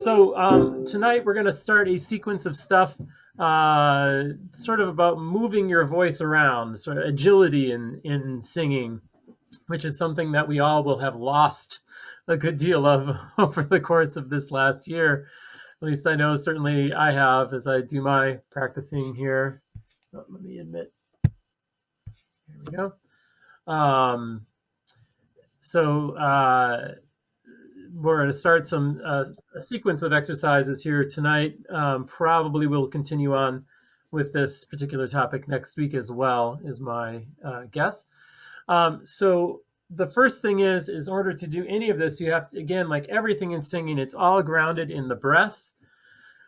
So tonight we're going to start a sequence of stuff, sort of about moving your voice around, sort of agility in singing, which is something that we all will have lost a good deal of over the course of this last year. At least I know certainly I have as I do my practicing here. Oh, let me admit. Here we go. So we're going to start a sequence of exercises here tonight. Probably we'll continue on with this particular topic next week as well, is my guess. So the first thing is in order to do any of this, you have to, again, like everything in singing, it's all grounded in the breath.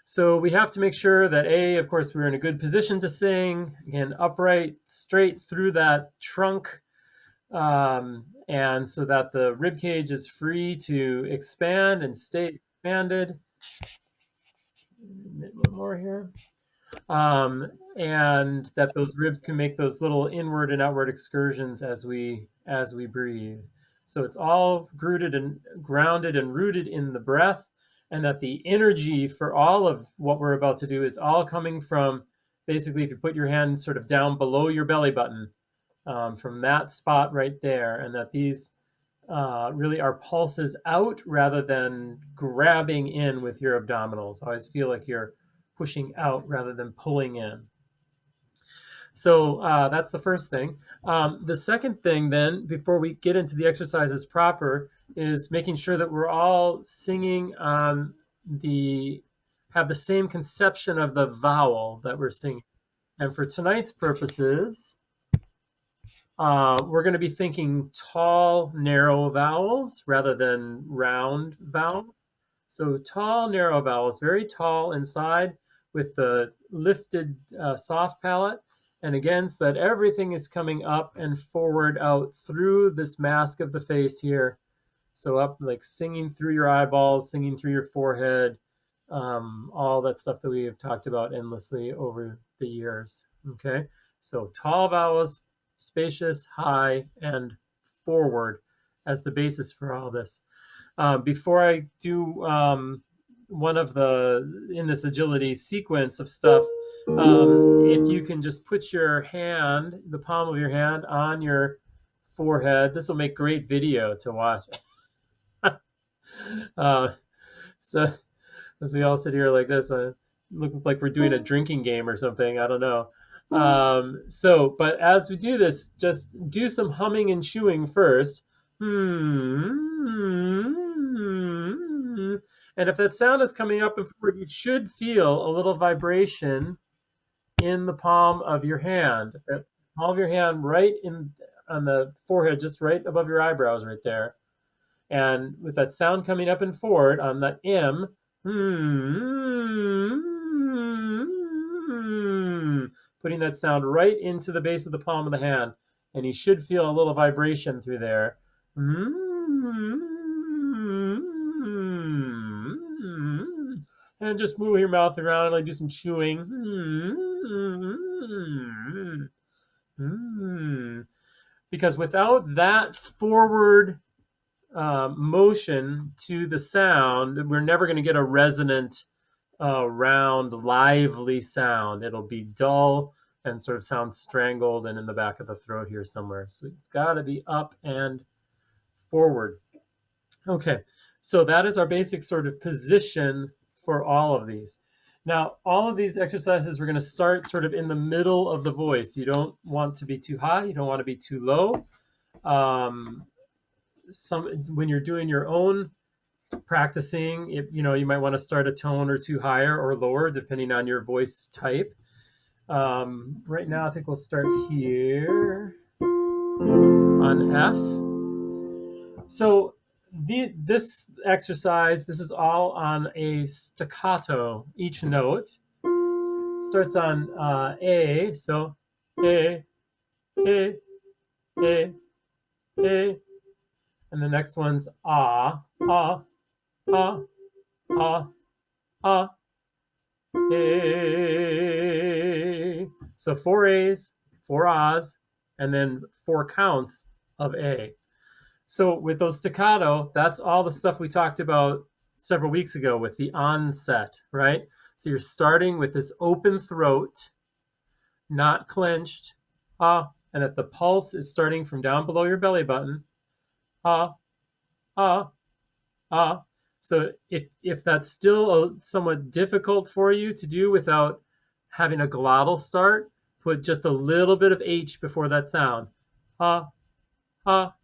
So we have to make sure that of course, we're in a good position to sing, again, upright, straight through that trunk, and so that the rib cage is free to expand and stay expanded. One more here. And that those ribs can make those little inward and outward excursions as we breathe. So it's all rooted and grounded and rooted in the breath, and that the energy for all of what we're about to do is all coming from basically if you put your hand sort of down below your belly button, from that spot right there, and that these really are pulses out rather than grabbing in with your abdominals. I always feel like you're pushing out rather than pulling in. So that's the first thing. The second thing, then, before we get into the exercises proper, is making sure that we're all singing have the same conception of the vowel that we're singing. And for tonight's purposes, we're going to be thinking tall, narrow vowels rather than round vowels. So tall, narrow vowels, very tall inside with the lifted soft palate. And again, so that everything is coming up and forward out through this mask of the face here. So up, like singing through your eyeballs, singing through your forehead, all that stuff that we have talked about endlessly over the years. Okay, so tall vowels, spacious, high, and forward as the basis for all this. Before I do one of in this agility sequence of stuff, if you can just put your hand, the palm of your hand, on your forehead, this will make great video to watch. uh, so as we all sit here like this, look like we're doing a drinking game or something. I don't know. But as we do this, just do some humming and chewing first. And if that sound is coming up and forward, you should feel a little vibration in the palm of your hand. That palm of your hand right in on the forehead, just right above your eyebrows right there. And with that sound coming up and forward on that M, putting that sound right into the base of the palm of the hand. And you should feel a little vibration through there. And just move your mouth around and like do some chewing. Because without that forward motion to the sound, we're never going to get a resonant, round, lively sound. It'll be dull and sort of sound strangled and in the back of the throat here somewhere. So it's got to be up and forward. Okay, so that is our basic sort of position for all of these. Now, all of these exercises, we're going to start sort of in the middle of the voice. You don't want to be too high. You don't want to be too low. When you're doing your own practicing, you might want to start a tone or two higher or lower depending on your voice type. Right now I think we'll start here on F. So this exercise, this is all on a staccato. Each note starts on A, so A, A, A, A, and the next one's ah, ah, ah, ah, ah, A. So 4 A's, 4 ahs, and then 4 counts of A. So with those staccato, that's all the stuff we talked about several weeks ago with the onset, right? So you're starting with this open throat, not clenched, ah, and that the pulse is starting from down below your belly button, ah, ah, ah. So if that's still somewhat difficult for you to do without having a glottal start, put just a little bit of H before that sound. Ha, ha,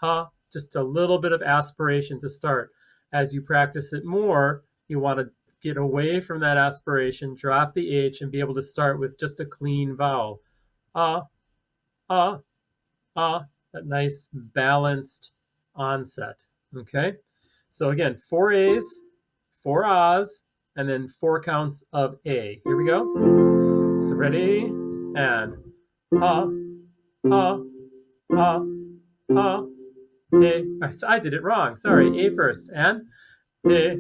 ha. Just a little bit of aspiration to start. As you practice it more, you want to get away from that aspiration, drop the H, and be able to start with just a clean vowel. Ah, ah, ah. That nice balanced onset. Okay? So again, 4 A's, 4 A's, and then 4 counts of A. Here we go. So ready? And ah, ah, ah, ah, A. All right, so I did it wrong. Sorry, A first. And A,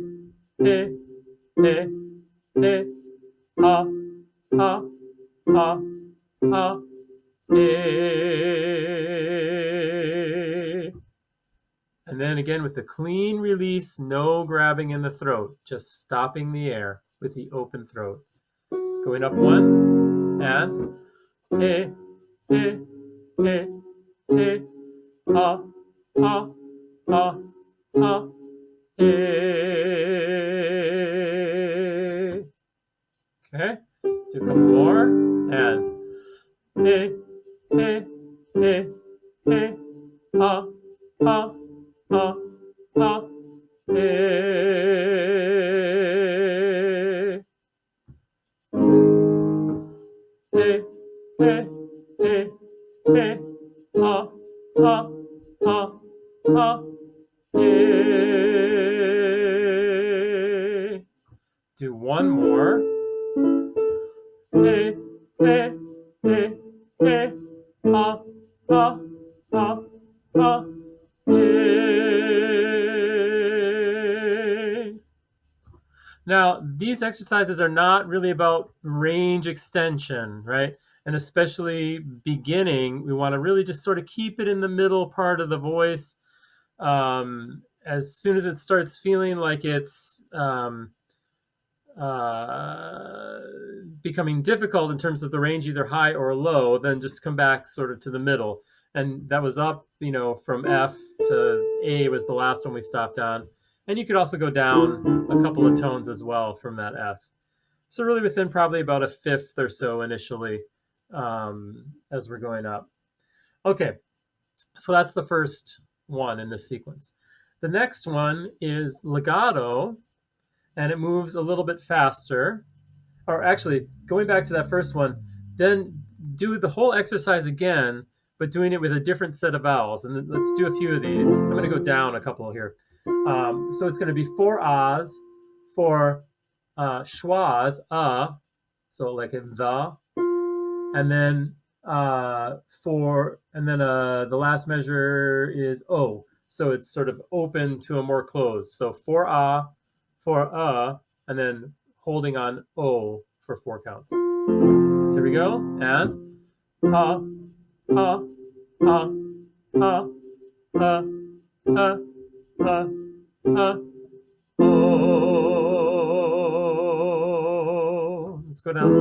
A, A, A, ah, ah, ah, ah, A. And then again with the clean release, no grabbing in the throat, just stopping the air with the open throat. Going up 1, and A, A, A, A, ah, ah, ah, ah, A. Okay, do a couple more, and A, A, A, A, ah, ah, ah, ah, A. A, A, A, A, ah, ah, ah, ah, A. Do one more. A, A, A, A, ah, ah, ah, ah, A. Now, these exercises are not really about range extension, right? And especially beginning, we want to really just sort of keep it in the middle part of the voice. As soon as it starts feeling like it's becoming difficult in terms of the range, either high or low, then just come back sort of to the middle. And that was up, from F to A was the last one we stopped on. And you could also go down a couple of tones as well from that F. So really within probably about a fifth or so initially as we're going up. Okay, so that's the first one in this sequence. The next one is legato, and it moves a little bit faster. Or actually, going back to that first one, then do the whole exercise again, but doing it with a different set of vowels. And then let's do a few of these. I'm going to go down a couple here. So it's going to be 4 ahs, 4 schwas, so like in the, and then the last measure is o. So it's sort of open to a more closed. So 4 4 and then holding on o for 4 counts. So here we go. And ah, ah, ah, ah, ah, ah, ah, ah, oh. Let's go down.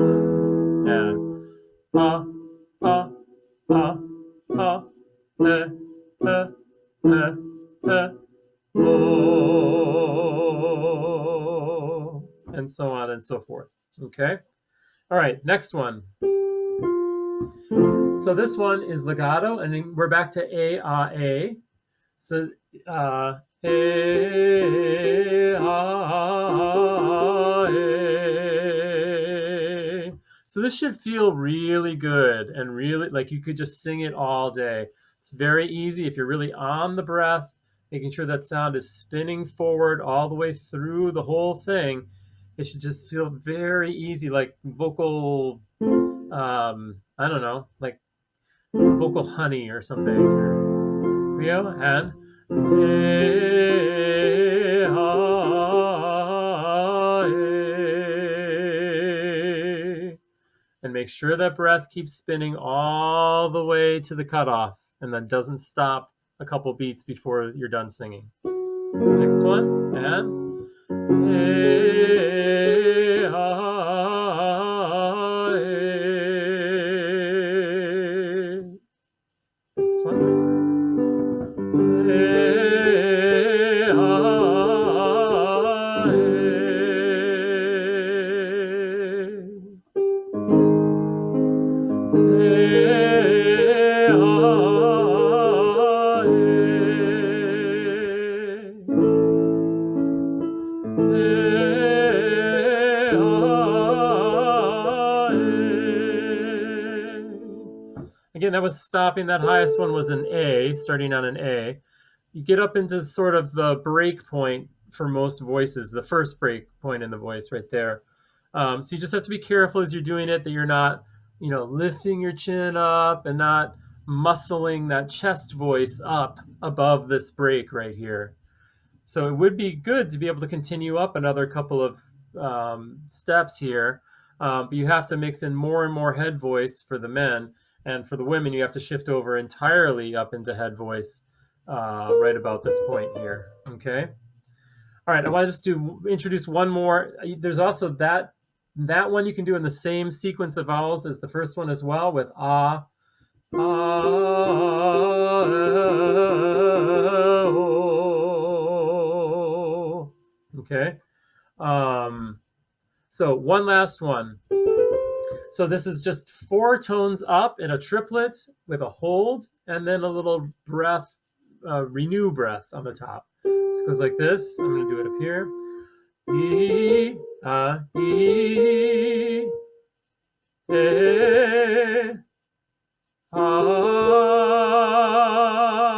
And ah, ah, ah, ah, eh, eh, eh, eh, oh, and so on and so forth. Okay. All right. Next one. So this one is legato, and then we're back to A, ah, A. So A, ah, A. So this should feel really good and really like you could just sing it all day. It's very easy if you're really on the breath, making sure that sound is spinning forward all the way through the whole thing. It should just feel very easy, like vocal, I don't know, like vocal honey or something. And and make sure that breath keeps spinning all the way to the cutoff and then doesn't stop a couple beats before you're done singing. Next one, and Hey, ah, hey. Next one. Hey, ah, hey. Hey, ah, hey. Hey, ah, hey. Again, that was stopping. That highest one was an A, starting on an A. You get up into sort of the break point for most voices, the first break point in the voice right there. So you just have to be careful as you're doing it that you're not, lifting your chin up and not muscling that chest voice up above this break right here. So it would be good to be able to continue up another couple of steps here, but you have to mix in more and more head voice for the men, and for the women, you have to shift over entirely up into head voice right about this point here. Okay. All right. I want to just introduce one more. There's also that one you can do in the same sequence of vowels as the first one as well, with ah, ah, oh. Okay. So one last one. So this is just 4 tones up in a triplet with a hold and then a little breath, renew breath on the top. So it goes like this. I'm going to do it up here. E, e,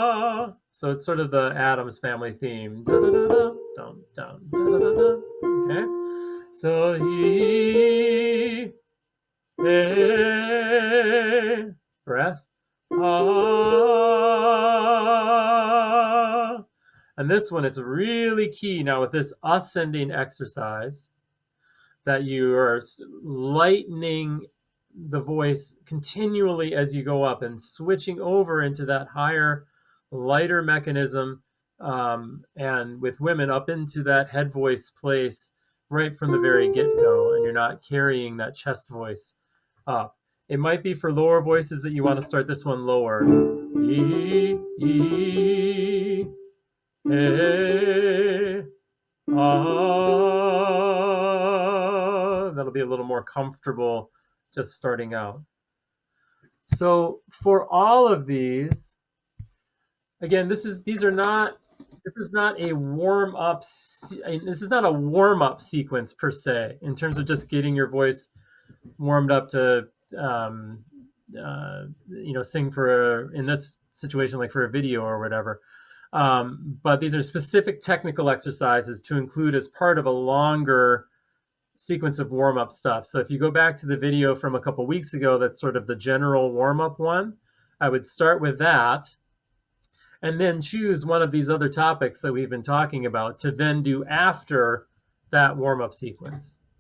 ah. So it's sort of the Addams Family theme. Da, da, da, da, dum, dum, da, da, da, da. Okay. So he, breath, ah. And this one, it's really key now with this ascending exercise that you are lightening the voice continually as you go up and switching over into that higher, lighter mechanism, and with women up into that head voice place right from the very get-go, and you're not carrying that chest voice up. It might be for lower voices that you want to start this one lower. E, e, eh, ah. That'll be a little more comfortable just starting out. So for all of these, again, this is not a warm up. This is not a warm up sequence per se in terms of just getting your voice warmed up to sing for in this situation, like for a video or whatever. But these are specific technical exercises to include as part of a longer sequence of warm-up stuff. So if you go back to the video from a couple weeks ago, that's sort of the general warm-up one, I would start with that and then choose one of these other topics that we've been talking about to then do after that warm-up sequence.